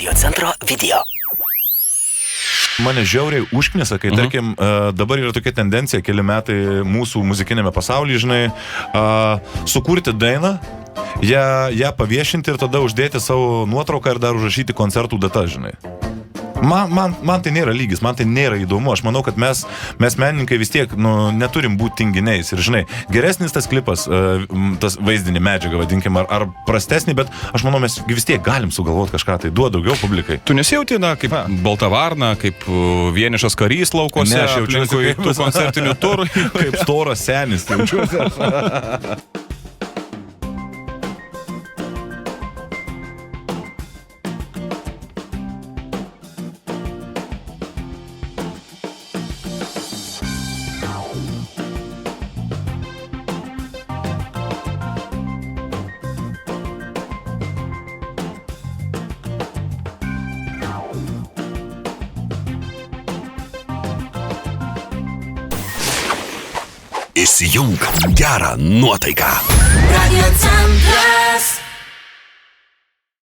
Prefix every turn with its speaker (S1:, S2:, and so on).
S1: Radio centro video.
S2: Mane žiauriai užknisa, kai, tarkim, dabar yra tokia tendencija, keli metai mūsų muzikinėme pasaulyje, žinai, sukurti dainą, ją paviešinti ir tada uždėti savo nuotrauką ir dar užrašyti koncertų datą, žinai. Man tai nėra lygis, man tai nėra įdomu. Aš manau, kad mes menininkai vis tiek neturim būti tinginiais. Ir žinai, geresnis tas klipas, tas vaizdinį medžiagą, vadinkim, ar prastesnį, bet aš manau, mes vis tiek galim sugalvoti kažką, tai duoda daugiau publikai.
S3: Tu nesijauti, kaip balta varna, kaip vienišas karys laukose,
S2: Ne, aš jaučiuosi
S3: kaip tų koncertinių turų.
S2: Kaip storas senis, tai jaučiuosi.
S1: Įsijunk gerą nuotaiką.
S4: Radio centras.